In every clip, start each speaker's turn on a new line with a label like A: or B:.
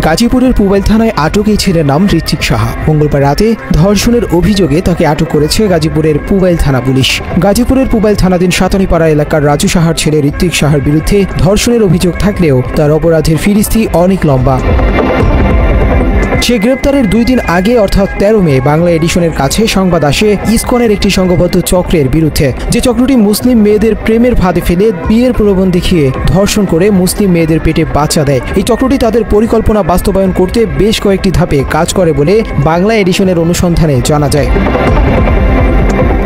A: গাজীপুরের পুবাইল থানায় আটক এই ছেলের নাম ঋত্বিক সাহা। মঙ্গলবার রাতে ধর্ষণের অভিযোগে তাকে আটক করেছে গাজীপুরের পুবাইল থানা পুলিশ। গাজীপুরের পুবাইল থানাধীন সাতানীপাড়া এলাকার রাজু সাহার ছেলে ঋত্বিক সাহার বিরুদ্ধে ধর্ষণের অভিযোগ থাকলেও তার অপরাধের ফিরিস্তি অনেক লম্বা। সে গ্রেপ্তারের 2 দিন আগে অর্থাৎ 13 মে বাংলা এডিশনের কাছে সংবাদ আসে ইসকনের একটি সংঘবদ্ধ চক্রের বিরুদ্ধে, যে চক্রটি মুসলিম মেয়েদের প্রেমের ফাঁদে ফেলে বিয়ের প্রলোভন দেখিয়ে ধর্ষণ করে মুসলিম মেয়েদের পেটে বাচ্চা দেয়। এই চক্রটি তাদের পরিকল্পনা বাস্তবায়ন করতে বেশ কয়েকটি ধাপে কাজ করে বলে বাংলা এডিশনের অনুসন্ধানে জানা যায়।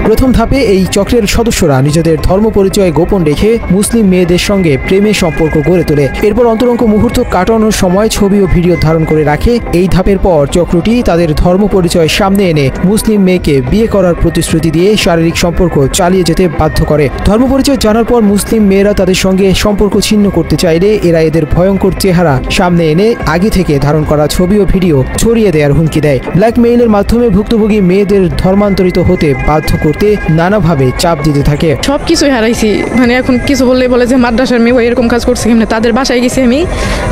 A: প্রথম ধাপে এই চক্রের সদস্যরা নিজেদের ধর্ম পরিচয় গোপন রেখে মুসলিম মেয়েদের সঙ্গে প্রেমের সম্পর্ক গড়ে তোলে। এরপর অন্তরঙ্গ মুহূর্ত কাটানোর সময় ছবি ও ভিডিও ধারণ করে রাখে। এই ধাপের পর চক্রটি তাদের ধর্ম পরিচয় সামনে এনে মুসলিম মেয়েকে বিয়ে করার প্রতিশ্রুতি দিয়ে শারীরিক সম্পর্ক চালিয়ে যেতে বাধ্য করে। ধর্ম পরিচয় জানার পর মুসলিম মেয়েরা তাদের সঙ্গে সম্পর্ক ছিন্ন করতে চাইলে এরা এদের ভয়ঙ্কর চেহারা সামনে এনে আগে থেকে ধারণ করা ছবি ও ভিডিও ছড়িয়ে দেওয়ার হুমকি দেয়। ব্ল্যাকমেইলের মাধ্যমে ভুক্তভোগী মেয়েদের ধর্মান্তরিত হতে বাধ্য করতে নানাভাবে চাপ দিতে থাকে।
B: সবকিছুই হারাইছি, মানে এখন কিছু বললে বলে যে মাদ্রাসার মেয়ে এরকম কাজ করছে কেমনে। তাদের বাসায় গেছি আমি,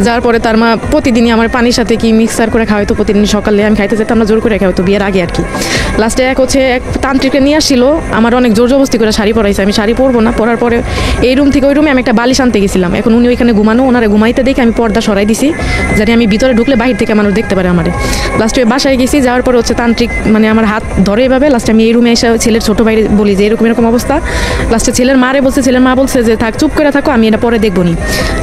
B: যার পরে তার মা প্রতিদিনই আমার পানির সাথে কি মিক্সার করে খাওয়াইতো। প্রতিদিন সকালে আমি খাইতে যেতাম না, জোর করে খাওয়াইতো বিয়ের আগে আর কি। লাস্টে এক তান্ত্রিককে নিয়ে আসছিল, আমার অনেক জোর জবস্তি করে শাড়ি পরাইছে। আমি শাড়ি পরবো না, পরার পরে এই রুম থেকে ওই রুমে আমি একটা বালিশ আনতে গেছিলাম। এখন উনি ওইখানে ঘুমানো, ওনারা ঘুমাইতে দেখে আমি পর্দা সরাই দিছি, যাতে আমি ভিতরে ঢুকলে বাহির থেকে মানুষ দেখতে পারে আমারে। লাস্টে বাসায় গেছি, যাওয়ার পরে তান্ত্রিক মানে আমার হাত ধরে এভাবে। লাস্টে আমি এই রুমে এসে ছেলের ছোট ভাই বলি যে এরকম অবস্থা। লাস্টে ছেলের মারে বলছে, ছেলের মা বলছে যে থাক, চুপ করে থাকো, আমি এটা পরে দেখবো নি।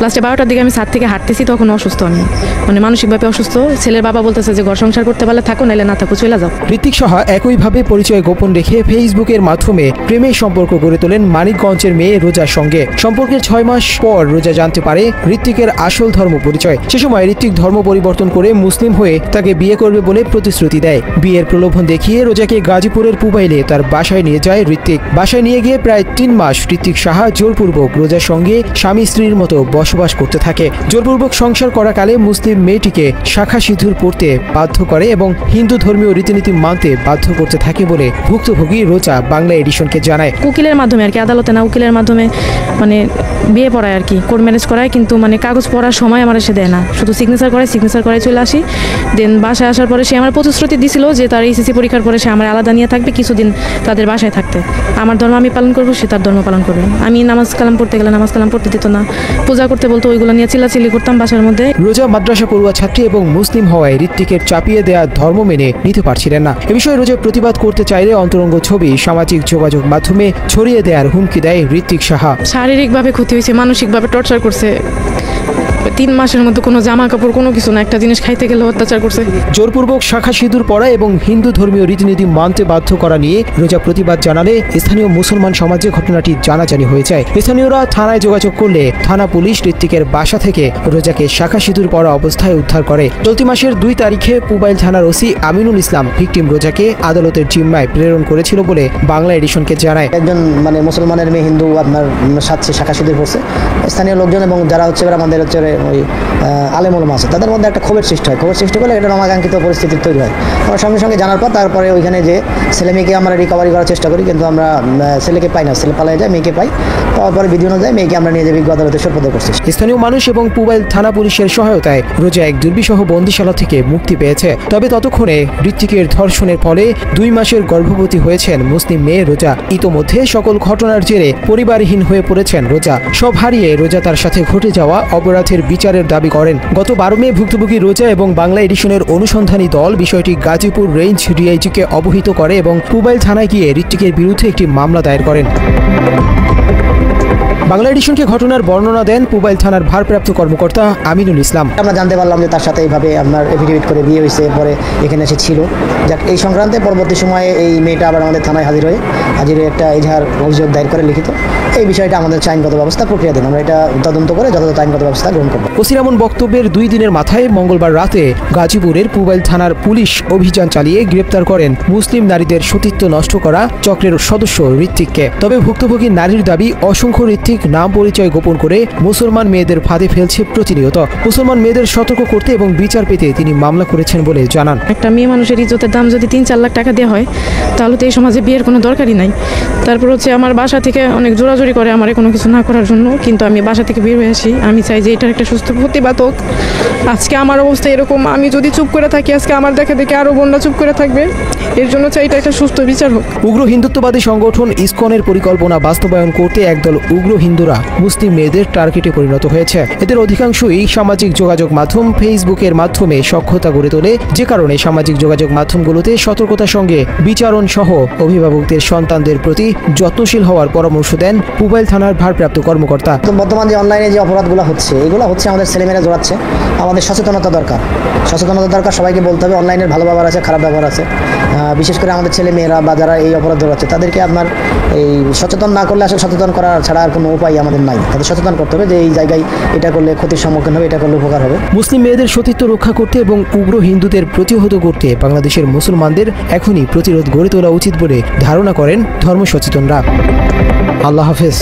B: লাস্টে 12টার দিকে আমি ছাদ থেকে হাঁটতেছি, তখন অসুস্থ, আমি মানে মানসিকভাবে অসুস্থ। ছেলের বাবা বলতেছে যে ঘর সংসার করতে পারলে থাকো, নাইলে না থাকো, চলে যাও।
A: ঋত্বিক সাহা একইভাবে পরিচয় গোপন রেখে ফেসবুকের মাধ্যমে প্রেমের সম্পর্ক গড়ে তোলেন মানিকগঞ্জের মেয়ে রোজার সঙ্গে। সম্পর্কের 6 মাস পর রোজা জানতে পারে ঋত্বিকের আসল ধর্ম পরিচয়। সে সময় ঋত্বিক ধর্ম পরিবর্তন করে মুসলিম হয়ে তাকে বিয়ে করবে বলে প্রতিশ্রুতি দেয়। বিয়ের প্রলোভন দেখিয়ে রোজাকে গাজীপুরের পুবাইলে তার বাসায় নিয়ে যায় ঋত্বিক। বাসায় নিয়ে গিয়ে প্রায় 3 মাস ঋত্বিক সাহা জোরপূর্বক রোজার সঙ্গে স্বামী স্ত্রীর মতো বসবাস করতে থাকে। জোরপূর্বক সংসার করাকালে মুসলিম মেয়েটিকে শাখা সিঁদুর পরতে বাধ্য করে এবং হিন্দু ধর্মীয় রীতিনীতি মানতে বাধ্য করতে থাকে বলে ভুক্তভোগী রোজা বাংলা এডিশনকে জানায়।
B: উকিলের মাধ্যমে আর কি, আদালতে না, উকিলের মাধ্যমে মানে বিয়ে পড়ায় আর কি, কোর্ট ম্যারেজ করায়। কিন্তু মানে কাগজ পড়ার সময় আমার এসে দেয় না, শুধু সিগনেচার করে চলে আসি। দেন বাসায় আসার পরে সে আমার প্রতিশ্রুতি দিছিল যে তার এইচএসসি পরীক্ষার পরে সে আমার আলাদা নিয়ে থাকবে, কিছুদিন তাদের বাসায় থাকতে। আমার ধর্ম আমি পালন করবো, সে তার ধর্ম পালন করবে। আমি নামাজ কালাম পড়তে গেলে নামাজ কালাম পড়তে দিত না, পূজা করতে বলতো, ওইগুলো নিয়ে চিল্লাচিল্লি করতাম বাসার মধ্যে।
A: রোজা মাদ্রাসা পড়ুয়া ছাত্রী এবং মুসলিম হওয়ায় ঋত্বিকের চাপিয়ে দেয়া ধর্ম মেনে নিতে পারছিলেন না। এ বিষয়ে রোজা প্রতিবাদ করতে চাইলে অন্তরঙ্গ ছবি সামাজিক যোগাযোগ মাধ্যমে ছড়িয়ে দেওয়ার হুমকি দেয় ঋত্বিক সাহা।
B: শারীরিকভাবে ক্ষতি হয়েছে, মানসিকভাবে টর্চার করছে। 3 মাসের মধ্যে কোনো জামা কাপড় কোনো কিছু না, একটা জিনিস খাইতে গেলে অত্যাচার করছে।
A: জোরপূর্বক শাখা সিঁদুর পরা এবং হিন্দু ধর্মীয় রীতিনীতি মানতে বাধ্য করা নিয়ে রোজা প্রতিবাদ জানালে স্থানীয় মুসলমান সমাজে ঘটনাটি জানাজানি হয়ে যায়। স্থানীয়রা থানায় যোগাযোগ করলে থানা পুলিশ ঋত্বিকের বাসা থেকে রোজাকে শাখা সিঁদুর পরা অবস্থায় উদ্ধার করে। চলতি মাসের 2 তারিখে পুবাইল থানার ওসি আমিনুল ইসলাম ভিকটিম রোজাকে আদালতের জিম্মায় প্রেরণ করেছিল বলে বাংলা এডিশনকে জানায়।
C: একজন মানে মুসলমানের মেয়ে হিন্দু আপনার সাথে শাখা সিঁদুর পড়ছে। স্থানীয় লোকজন এবং যারা হচ্ছে আমাদের হচ্ছে ওই আলেম ওলামা আছে, তাদের মধ্যে একটা ক্ষোভের সৃষ্টি হয়। ক্ষোভের সৃষ্টি করলে একটা অনাকাঙ্ক্ষিত পরিস্থিতি তৈরি হয়। আমরা সঙ্গে সঙ্গে জানার পর তারপরে ওইখানে যে ছেলে মেয়েকে আমরা রিকভারি করার চেষ্টা করি, কিন্তু আমরা ছেলেকে পাই না। ছেলে পালিয়ে যায়, মেয়েকে পাই। পাওয়ার পরে বিধি অনুযায়ী মেয়েকে আমরা নিয়ে যে বিজ্ঞ আদালতে সোপর্দ করছি।
A: স্থানীয় মানুষ এবং পুবাইল থানা পুলিশের সহায়তায় রোজা এক দুর্বিষহ বন্দিশালা থেকে মুক্তি পেয়েছে। তবে ততক্ষণে ঋত্বিকের ধর্ষণের ফলে 2 মাসের গর্ভবতী হয়েছেন মুসলিম মেয়ে রোজা। ইতোমধ্যে সকল ঘটনার জেরে পরিবারহীন হয়ে পড়েছেন রোজা। সব হারিয়ে রোজা তার সাথে ঘটে যাওয়া অপরাধের বিচারের দাবি করেন। গত 12 মে ভুক্তভোগী রোজা এবং বাংলা এডিশনের অনুসন্ধানী দল বিষয়টি গাজীপুর রেঞ্জ ডিআইজিকে অবহিত করে এবং পুবাইল থানায় গিয়ে ঋত্বিকের বিরুদ্ধে একটি মামলা দায়ের করেন। বাংলা এডিশনকে ঘটনার বর্ণনা দেন পুবাইল থানার ভারপ্রাপ্ত কর্মকর্তা আমিনুল ইসলাম।
C: আমরা জানতে পারলাম যে তার সাথে এইভাবে আপনার এফিডেভিট করে বিয়ে হয়েছে, পরে এখানে এসে ছিল। যাক, এই সংক্রান্তে পরবর্তী সময়ে এই মেয়েটা আবার আমাদের থানায় হাজির হয়ে একটা এজাহার অভিযোগ দায়ের করে লিখিত। এই বিষয়টা আমাদের আইনগত ব্যবস্থা প্রক্রিয়া দিন, আমরা এটা তদন্ত করে যথাযথ আইনগত ব্যবস্থা গ্রহণ করব।
A: ওসির এমন বক্তব্যের 2 দিনের মাথায় মঙ্গলবার রাতে গাজীপুরের পুবাইল থানার পুলিশ অভিযান চালিয়ে গ্রেপ্তার করেন মুসলিম নারীদের সতীত্ব নষ্ট করা চক্রের সদস্য ঋত্বিককে। তবে ভুক্তভোগী নারীর দাবি, অসংখ্য ঋত্বিক নাম পরিচয় গোপন করে মুসলমান মেয়েদের ফাঁদে ফেলছে প্রতিনিয়ত। মুসলমান মেয়েদের সতর্ক করতে এবং বিচার পেতে তিনি মামলা করেছেন বলে জানান।
B: একটা মেয়ে মানুষের ইজ্জতের দাম যদি 3-4 লাখ টাকা দেওয়া হয় তাহলে তো এই সমাজে বিয়ের কোনো দরকারই নাই। তারপর হচ্ছে আমার বাসা থেকে অনেক জোরাজোরি করে আমার কোনো কিছু না করার জন্য, কিন্তু আমি বাসা থেকে বের হয়ে আসি। আমি চাই যে এটার একটা সুস্থ প্রতিবাদ হোক। আজকে আমার অবস্থা এরকম, আমি যদি চুপ করে থাকি আজকে আমার দেখা দেখে আরও বোনরা চুপ করে থাকবে। এর জন্য চাই এটা একটা সুস্থ বিচার হোক।
A: উগ্র হিন্দুত্ববাদী সংগঠন ইসকনের পরিকল্পনা বাস্তবায়ন করতে একদল উগ্র হিন্দুরা মুসলিম মেয়েদের টার্গেটে পরিণত হয়েছে। এদের অধিকাংশই সামাজিক যোগাযোগ মাধ্যম ফেসবুকের মাধ্যমে সখ্যতা গড়ে তোলে, যে কারণে সামাজিক যোগাযোগ মাধ্যমগুলোতে সতর্কতার সঙ্গে বিচারণ সহ অভিভাবকদের সন্তানদের প্রতি যত্নশীল হওয়ার পরামর্শ দেন পুবাইল থানার ভারপ্রাপ্ত কর্মকর্তা।
C: তো বর্তমান যে অনলাইনে যে অপরাধগুলো হচ্ছে, এগুলো হচ্ছে আমাদের ছেলেমেয়েরা জড়াচ্ছে। আমাদের সচেতনতা দরকার, সবাইকে বলতে হবে অনলাইনের ভালো ব্যবহার আছে, খারাপ ব্যবহার আছে। বিশেষ করে আমাদের ছেলে মেয়েরা বা যারা এই অপরাধ জড়াচ্ছে তাদেরকে আপনার এই সচেতন না করলে আসলে সচেতন করা ছাড়া আর কোনো উপায় আমাদের নাই। তাদের সচেতন করতে হবে যে এই জায়গায় এটা করলে ক্ষতির সম্মুখীন হবে, এটা করলে উপকার হবে।
A: মুসলিম মেয়েদের সতীত্ব রক্ষা করতে এবং উগ্র হিন্দুদের প্রতিহত করতে বাংলাদেশের মুসলমানদের এখনই প্রতিরোধ গড়ে তোলা উচিত বলে ধারণা করেন ধর্ম সচেতনরা। আল্লাহ হাফেজ।